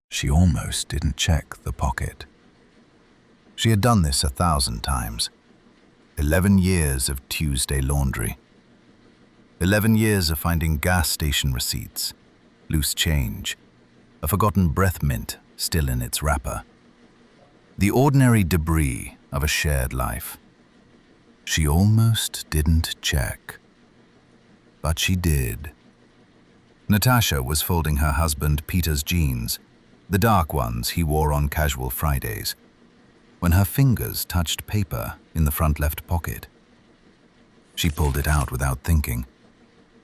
She almost didn't check the pocket. She had done this 1,000 times. 11 years of Tuesday laundry. 11 years of finding gas station receipts, loose change, a forgotten breath mint still in its wrapper. The ordinary debris of a shared life. She almost didn't check. But she did. Natasha was folding her husband Peter's jeans, the dark ones he wore on casual Fridays, when her fingers touched paper in the front left pocket. She pulled it out without thinking,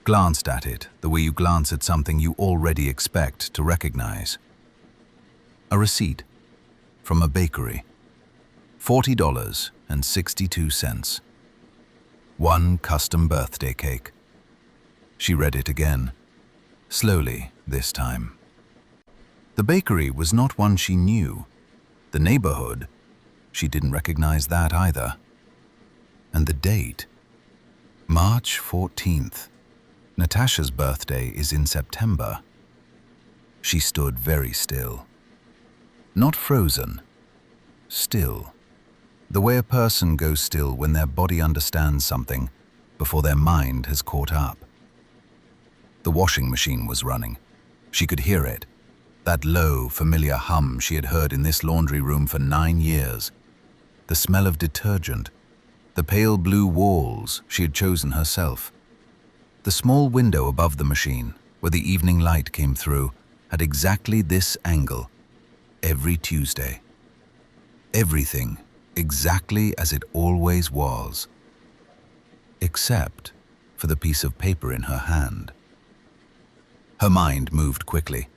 glanced at it the way you glance at something you already expect to recognize. A receipt from a bakery. $40.62. One custom birthday cake. She read it again, slowly this time. The bakery was not one she knew. The neighborhood, she didn't recognize that either. And the date, March 14th. Natasha's birthday is in September. She stood very still. Not frozen, still. The way a person goes still when their body understands something before their mind has caught up. The washing machine was running. She could hear it. That low, familiar hum she had heard in this laundry room for 9 years. The smell of detergent. The pale blue walls she had chosen herself. The small window above the machine, where the evening light came through, had exactly this angle. Every Tuesday. Everything exactly as it always was. Except for the piece of paper in her hand. Her mind moved quickly,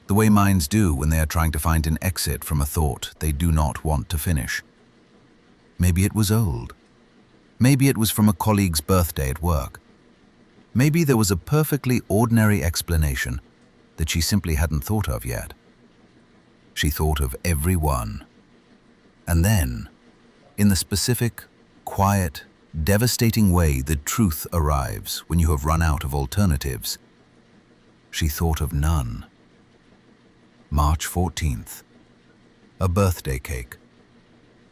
the way minds do when they are trying to find an exit from a thought they do not want to finish. Maybe it was old. Maybe it was from a colleague's birthday at work. Maybe there was a perfectly ordinary explanation that she simply hadn't thought of yet. She thought of every one. And then, in the specific, quiet, devastating way that truth arrives when you have run out of alternatives, she thought of none. March 14th. A birthday cake.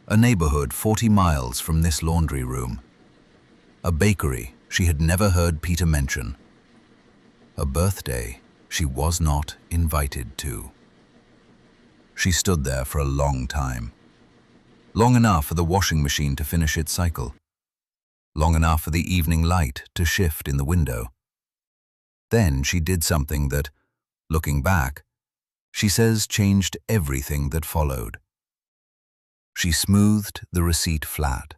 A neighborhood 40 miles from this laundry room. A bakery she had never heard Peter mention. A birthday she was not invited to. She stood there for a long time. Long enough for the washing machine to finish its cycle. Long enough for the evening light to shift in the window. Then she did something that, looking back, she says changed everything that followed. She smoothed the receipt flat,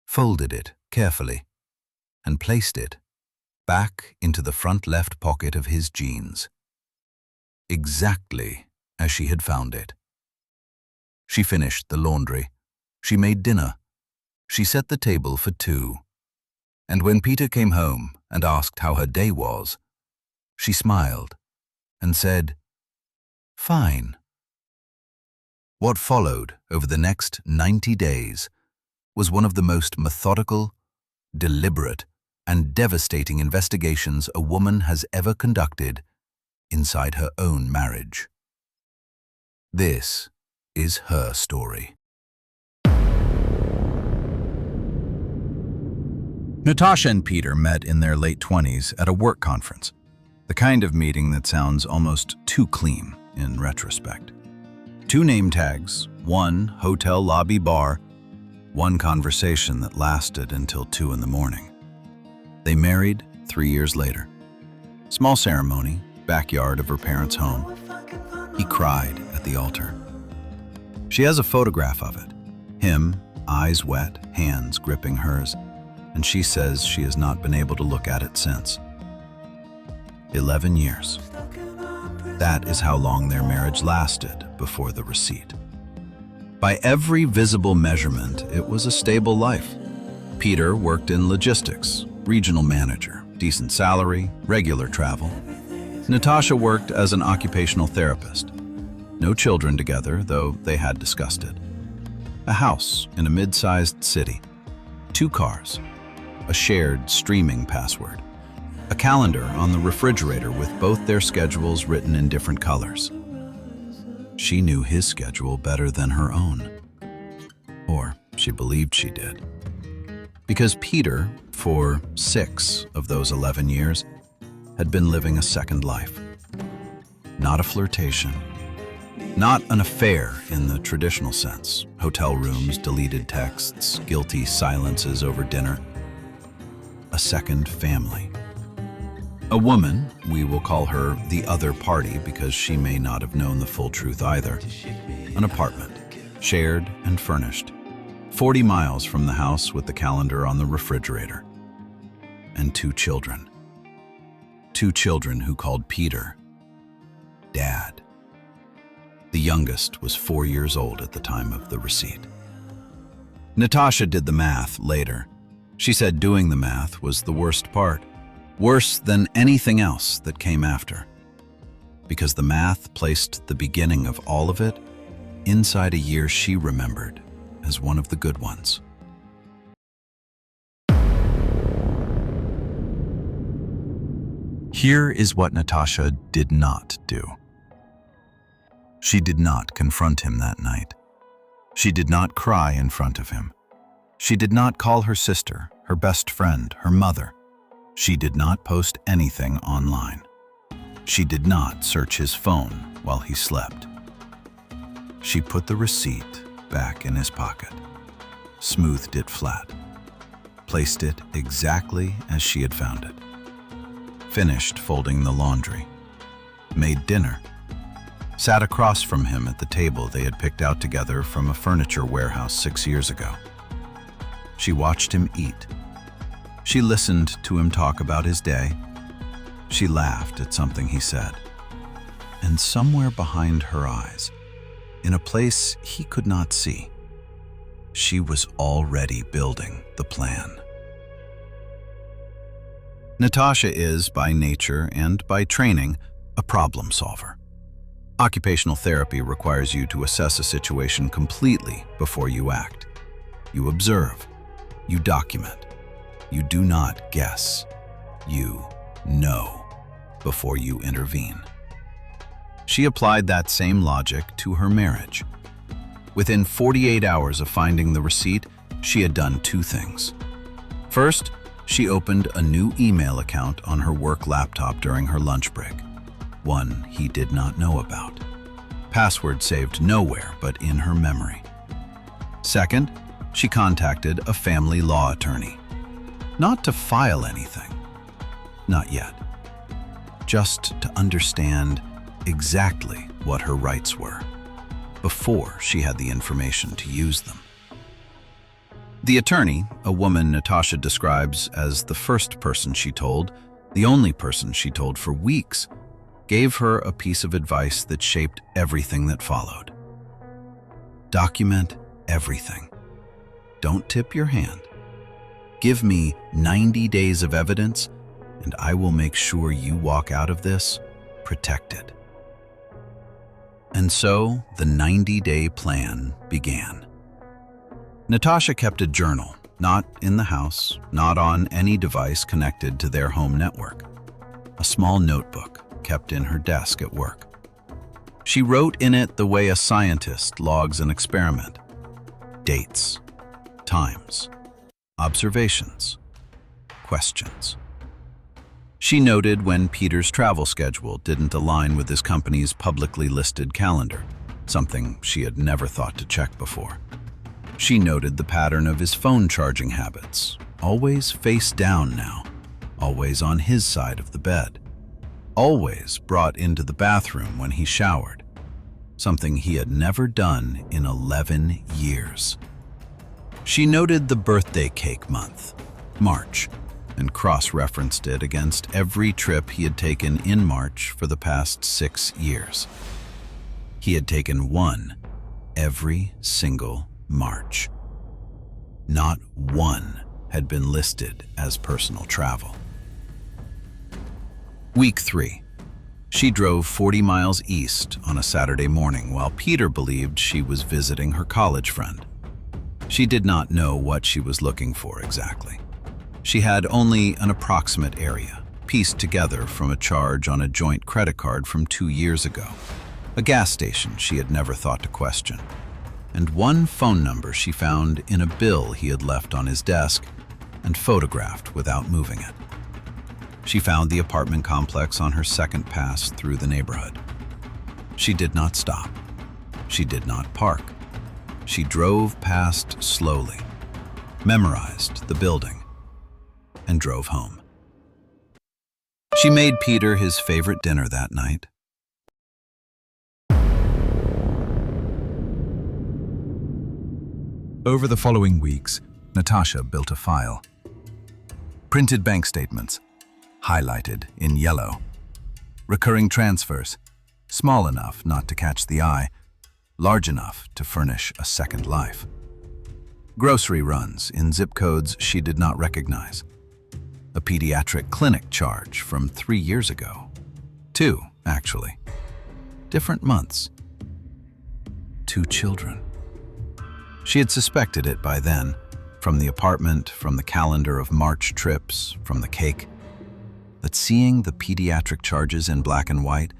folded it carefully, and placed it back into the front left pocket of his jeans. Exactly as she had found it. She finished the laundry. She made dinner. She set the table for 2. And when Peter came home and asked how her day was, she smiled and said, "Fine." What followed over the next 90 days was one of the most methodical, deliberate, and devastating investigations a woman has ever conducted inside her own marriage. This is her story. Natasha and Peter met in their late 20s at a work conference, the kind of meeting that sounds almost too clean in retrospect. 2 name tags, 1 hotel lobby bar, 1 conversation that lasted until 2 in the morning. They married 3 years later. Small ceremony, backyard of her parents' home. He cried at the altar. She has a photograph of it. Him, eyes wet, hands gripping hers, and she says she has not been able to look at it since. 11 years. That is how long their marriage lasted before the receipt. By every visible measurement, it was a stable life. Peter worked in logistics, regional manager, decent salary, regular travel. Natasha worked as an occupational therapist. No children together, though they had discussed it. A house in a mid-sized city. 2 cars. A shared streaming password. A calendar on the refrigerator with both their schedules written in different colors. She knew his schedule better than her own. Or she believed she did. Because Peter, for 6 of those 11 years, had been living a second life. Not a flirtation. Not an affair in the traditional sense. Hotel rooms, deleted texts, guilty silences over dinner. A second family. A woman, we will call her the other party because she may not have known the full truth either. An apartment, shared and furnished, 40 miles from the house with the calendar on the refrigerator. And 2 children. 2 children who called Peter Dad. The youngest was 4 years old at the time of the receipt. Natasha did the math later. She said doing the math was the worst part. Worse than anything else that came after. Because the math placed the beginning of all of it inside a year she remembered as one of the good ones. Here is what Natasha did not do. She did not confront him that night. She did not cry in front of him. She did not call her sister, her best friend, her mother. She did not post anything online. She did not search his phone while he slept. She put the receipt back in his pocket, smoothed it flat, placed it exactly as she had found it, finished folding the laundry, made dinner, sat across from him at the table they had picked out together from a furniture warehouse 6 years ago. She watched him eat. She listened to him talk about his day. She laughed at something he said. And somewhere behind her eyes, in a place he could not see, she was already building the plan. Natasha is, by nature and by training, a problem solver. Occupational therapy requires you to assess a situation completely before you act. You observe. You document. You do not guess. You know before you intervene. She applied that same logic to her marriage. Within 48 hours of finding the receipt, she had done 2 things. First, she opened a new email account on her work laptop during her lunch break. One he did not know about. Password saved nowhere but in her memory. Second, she contacted a family law attorney. Not to file anything. Not yet. Just to understand exactly what her rights were before she had the information to use them. The attorney, a woman Natasha describes as the first person she told, the only person she told for weeks, gave her a piece of advice that shaped everything that followed. Document everything. Don't tip your hand. Give me 90 days of evidence, and I will make sure you walk out of this protected. And so the 90-day plan began. Natasha kept a journal, not in the house, not on any device connected to their home network. A small notebook kept in her desk at work. She wrote in it the way a scientist logs an experiment. Dates, times, observations, questions. She noted when Peter's travel schedule didn't align with his company's publicly listed calendar, something she had never thought to check before. She noted the pattern of his phone charging habits, always face down now, always on his side of the bed, always brought into the bathroom when he showered, something he had never done in 11 years. She noted the birthday cake month, March, and cross-referenced it against every trip he had taken in March for the past 6 years. He had taken one every single March. Not one had been listed as personal travel. Week 3. She drove 40 miles east on a Saturday morning while Peter believed she was visiting her college friend. She did not know what she was looking for exactly. She had only an approximate area, pieced together from a charge on a joint credit card from 2 years ago. a gas station she had never thought to question, and one phone number she found in a bill he had left on his desk and photographed without moving it. She found the apartment complex on her second pass through the neighborhood. She did not stop. She did not park. She drove past slowly, memorized the building, and drove home. She made Peter his favorite dinner that night. Over the following weeks, Natasha built a file. Printed bank statements, highlighted in yellow. Recurring transfers, small enough not to catch the eye, large enough to furnish a second life. Grocery runs in zip codes she did not recognize. A pediatric clinic charge from 3 years ago. 2, actually. Different months. 2 children. She had suspected it by then, from the apartment, from the calendar of March trips, from the cake. But seeing the pediatric charges in black and white,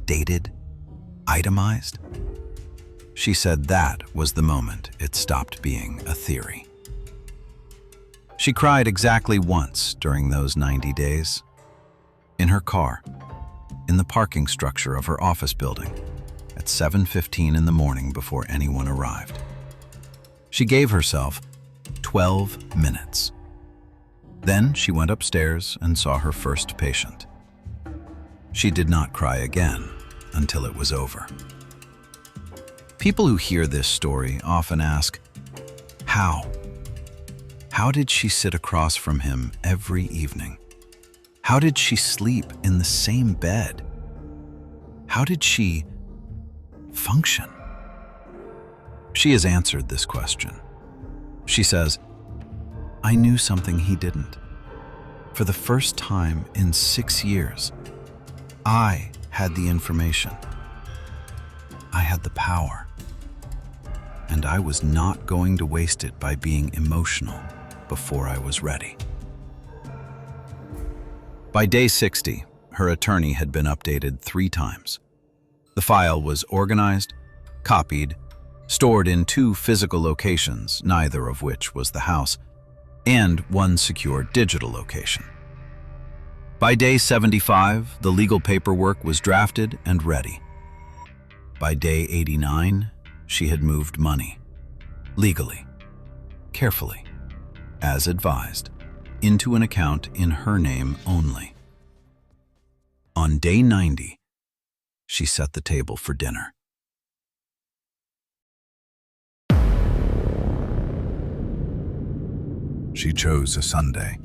dated, itemized, she said that was the moment it stopped being a theory. She cried exactly once during those 90 days. In her car, in the parking structure of her office building, at 7:15 in the morning before anyone arrived. She gave herself 12 minutes. Then she went upstairs and saw her first patient. She did not cry again until it was over. People who hear this story often ask, how? How did she sit across from him every evening? How did she sleep in the same bed? How did she function? She has answered this question. She says, I knew something he didn't. For the first time in 6 years, I had the information. I had the power. And I was not going to waste it by being emotional before I was ready. By day 60, her attorney had been updated 3 times. The file was organized, copied, stored in 2 physical locations, neither of which was the house, and 1 secure digital location. By day 75, the legal paperwork was drafted and ready. By day 89, she had moved money, legally, carefully, as advised, into an account in her name only. On day 90, she set the table for dinner. She chose a Sunday.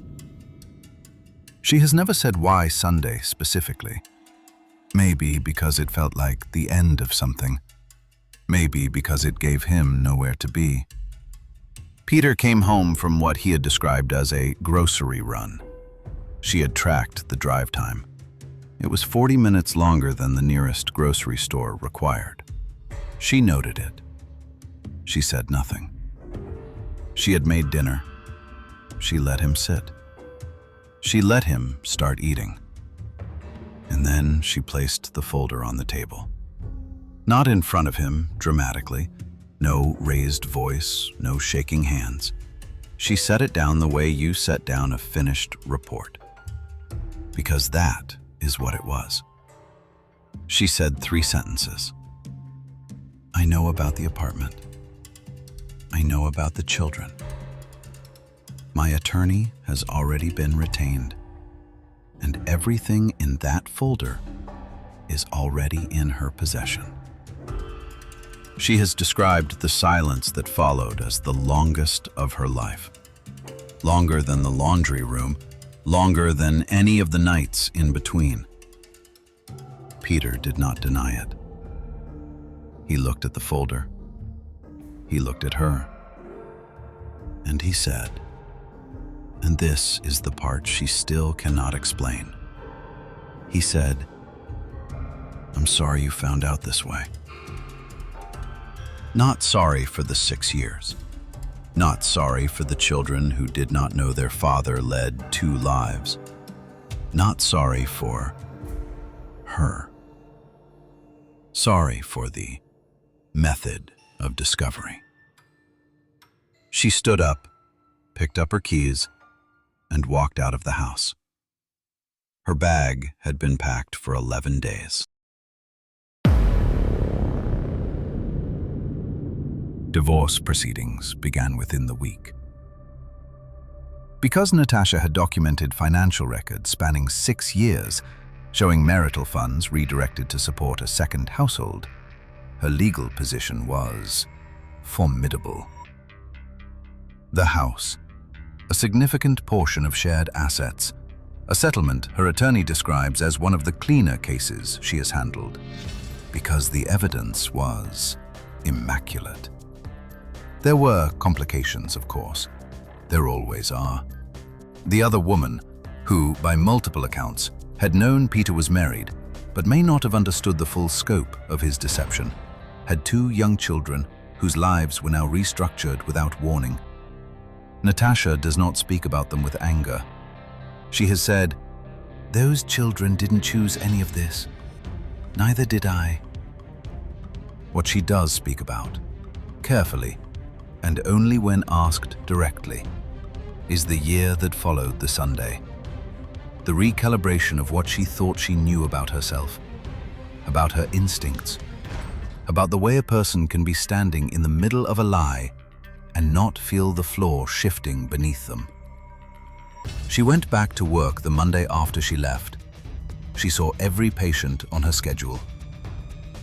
She has never said why Sunday specifically. Maybe because it felt like the end of something. Maybe because it gave him nowhere to be. Peter came home from what he had described as a grocery run. She had tracked the drive time. It was 40 minutes longer than the nearest grocery store required. She noted it. She said nothing. She had made dinner. She let him sit. She let him start eating. And then she placed the folder on the table. Not in front of him, dramatically. No raised voice, no shaking hands. She set it down the way you set down a finished report. Because that is what it was. She said 3 sentences. I know about the apartment. I know about the children. My attorney has already been retained, and everything in that folder is already in her possession. She has described the silence that followed as the longest of her life. Longer than the laundry room, longer than any of the nights in between. Peter did not deny it. He looked at the folder. He looked at her. And he said, and this is the part she still cannot explain. He said, I'm sorry you found out this way. Not sorry for the 6 years. Not sorry for the children who did not know their father led 2 lives. Not sorry for her. sorry for the method of discovery. She stood up, picked up her keys, and walked out of the house. Her bag had been packed for 11 days. Divorce proceedings began within the week. Because Natasha had documented financial records spanning 6 years, showing marital funds redirected to support a second household, her legal position was formidable. The house, a significant portion of shared assets, a settlement her attorney describes as one of the cleaner cases she has handled, because the evidence was immaculate. There were complications, of course. There always are. The other woman, who, by multiple accounts, had known Peter was married, but may not have understood the full scope of his deception, had 2 young children whose lives were now restructured without warning. Natasha does not speak about them with anger. She has said, "Those children didn't choose any of this. Neither did I." What she does speak about, carefully, and only when asked directly, is the year that followed the Sunday. The recalibration of what she thought she knew about herself, about her instincts, about the way a person can be standing in the middle of a lie and not feel the floor shifting beneath them. She went back to work the Monday after she left. She saw every patient on her schedule.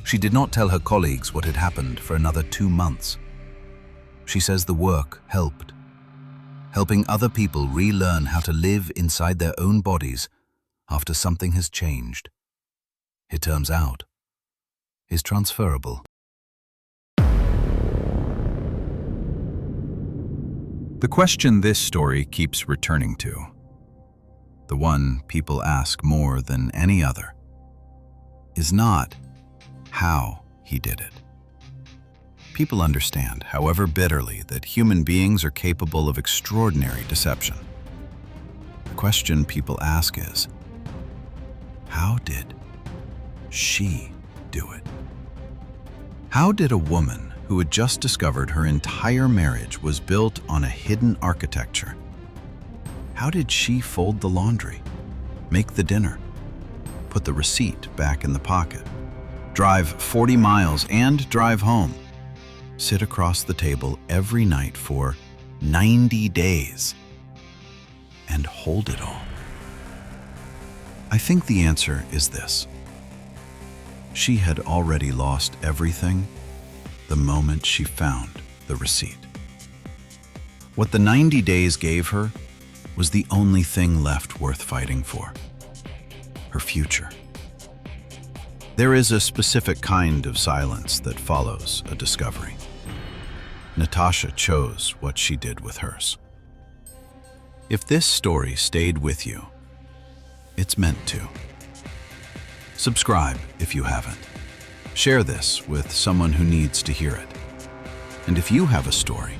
She did not tell her colleagues what had happened for another 2 months. She says the work helped, helping other people relearn how to live inside their own bodies after something has changed. It turns out, is transferable. The question this story keeps returning to, the one people ask more than any other, is not how he did it. People understand, however bitterly, that human beings are capable of extraordinary deception. The question people ask is, how did she do it? How did a woman who had just discovered her entire marriage was built on a hidden architecture, how did she fold the laundry, make the dinner, put the receipt back in the pocket, drive 40 miles and drive home, sit across the table every night for 90 days, and hold it all? I think the answer is this. She had already lost everything the moment she found the receipt. What the 90 days gave her was the only thing left worth fighting for: her future. There is a specific kind of silence that follows a discovery. Natasha chose what she did with hers. If this story stayed with you, it's meant to. Subscribe if you haven't. Share this with someone who needs to hear it. And if you have a story,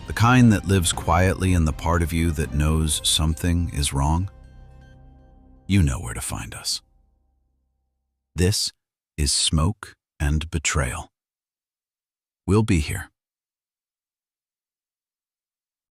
the kind that lives quietly in the part of you that knows something is wrong, you know where to find us. This is Smoke and Betrayal. We'll be here.